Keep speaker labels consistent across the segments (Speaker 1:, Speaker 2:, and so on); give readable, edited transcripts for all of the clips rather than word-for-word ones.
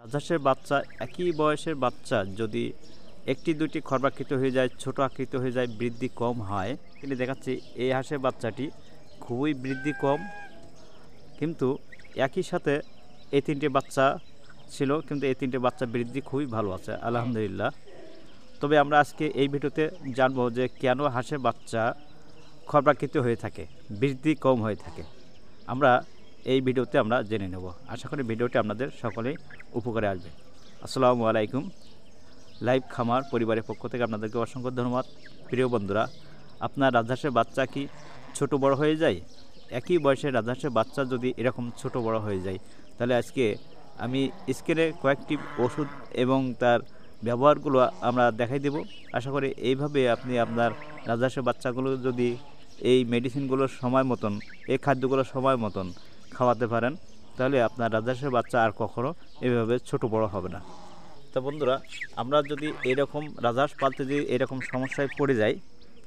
Speaker 1: রাজহাঁসের বাচ্চা একই বয়সের বাচ্চা যদি একটি দুটি খর্বাকৃত হয়ে যায়, ছোট আকৃত হয়ে যায়, বৃদ্ধি কম হয়, কিন্তু দেখাচ্ছি এই হাঁসের বাচ্চাটি খুবই বৃদ্ধি কম, কিন্তু একই সাথে এই তিনটে বাচ্চা ছিল, কিন্তু এই তিনটে বাচ্চা বৃদ্ধি খুবই ভালো আছে আলহামদুলিল্লাহ। তবে আমরা আজকে এই ভিডিওতে জানবো যে কেন হাঁসের বাচ্চা খর্বাকৃত হয়ে থাকে, বৃদ্ধি কম হয়ে থাকে। আমরা এই ভিডিওতে আমরা জেনে নেব। আশা করি ভিডিওটি আপনাদের সকলেই উপকারে আসবে। আসসালামু আলাইকুম। লাইভ খামার পরিবারের পক্ষ থেকে আপনাদেরকে অসংখ্য ধন্যবাদ। প্রিয় বন্ধুরা, আপনার রাজহাঁসের বাচ্চা কি ছোট বড় হয়ে যায়? একই বয়সের রাজহাঁসের বাচ্চা যদি এরকম ছোট বড় হয়ে যায়, তাহলে আজকে আমি স্ক্রিনে কয়েকটি ওষুধ এবং তার ব্যবহারগুলো আমরা দেখাই দেব। আশা করি এইভাবে আপনি আপনার রাজহাঁসের বাচ্চাগুলো যদি এই মেডিসিনগুলোর সময় মতন, এই খাদ্যগুলো সময় মতন খাওয়াতে পারেন, তাহলে আপনার রাজহাঁসের বাচ্চা আর কখনো এভাবে ছোট বড় হবে না। তো বন্ধুরা, আমরা যদি এরকম রাজহাঁস পালতে যদি এরকম সমস্যায় পড়ে যাই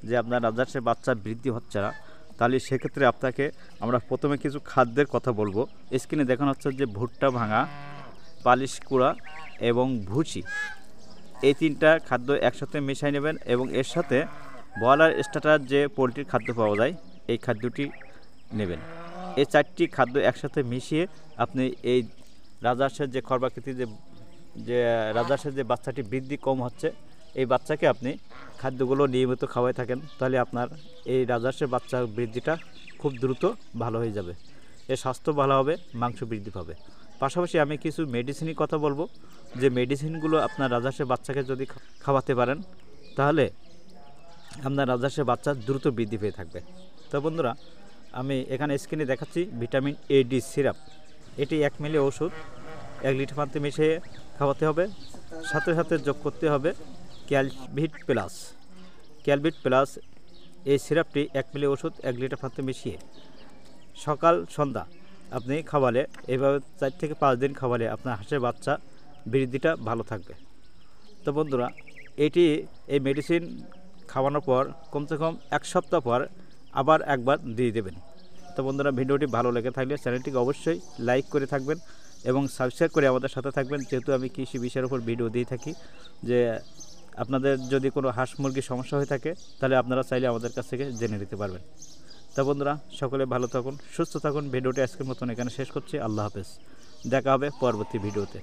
Speaker 1: যে আপনার রাজহাঁসের বাচ্চা বৃদ্ধি হচ্ছে না, তাহলে সেক্ষেত্রে আপনাকে আমরা প্রথমে কিছু খাদ্যের কথা বলবো। স্ক্রিনে দেখানো হচ্ছে যে ভুট্টা ভাঙা, পালিশ কুড়া এবং ভুসি, এই তিনটা খাদ্য একসাথে মিশিয়ে নেবেন এবং এর সাথে ব্রয়লার স্টার্টার যে পোলট্রির খাদ্য পাওয়া যায় এই খাদ্যটি নেবেন। এই চারটি খাদ্য একসাথে মিশিয়ে আপনি এই রাজহাঁসের যে খর্বাকৃতি যে রাজহাঁসের যে বাচ্চাটি বৃদ্ধি কম হচ্ছে, এই বাচ্চাকে আপনি খাদ্যগুলো নিয়মিত খাওয়াই থাকেন, তাহলে আপনার এই রাজহাঁসের বাচ্চার বৃদ্ধিটা খুব দ্রুত ভালো হয়ে যাবে। এর স্বাস্থ্য ভালো হবে, মাংস বৃদ্ধি পাবে। পাশাপাশি আমি কিছু মেডিসিনের কথা বলবো, যে মেডিসিনগুলো আপনার রাজহাঁসের বাচ্চাকে যদি খাওয়াতে পারেন, তাহলে আপনার রাজহাঁসের বাচ্চা দ্রুত বৃদ্ধি পেয়ে থাকবে। তো বন্ধুরা, আমি এখানে স্ক্রিনে দেখাচ্ছি ভিটামিন এ ডি সিরাপ। এটি 1 মিলি ওষুধ 1 লিটার পানিতে মিশিয়ে খাওয়াতে হবে। সাথে সাথে যোগ করতে হবে ক্যালভিট প্লাস। ক্যালভিট প্লাস এই সিরাপটি 1 মিলি ওষুধ 1 লিটার পানিতে মিশিয়ে সকাল সন্ধ্যা আপনি খাওয়ালে, এইভাবে 4 থেকে 5 দিন খাওয়ালে আপনার হাঁসের বাচ্চা বৃদ্ধিটা ভালো থাকবে। তো বন্ধুরা, এই মেডিসিন খাওয়ানোর পর কমসে কম 1 সপ্তাহ পর আবার একবার দিয়ে দেবেন। তো বন্ধুরা, ভিডিওটি ভালো লেগে থাকলে চ্যানেলটিকে অবশ্যই লাইক করে থাকবেন এবং সাবস্ক্রাইব করে আমাদের সাথে থাকবেন, যেহেতু আমি কৃষি বিষয়ের উপর ভিডিও দিয়ে থাকি। যে আপনাদের যদি কোনো হাঁস মুরগির সমস্যা হয়ে থাকে, তাহলে আপনারা চাইলে আমাদের কাছ থেকে জেনে নিতে পারবেন। তা বন্ধুরা, সকলে ভালো থাকুন, সুস্থ থাকুন। ভিডিওটি আজকের মতন এখানে শেষ করছি। আল্লাহ হাফেজ। দেখা হবে পরবর্তী ভিডিওতে।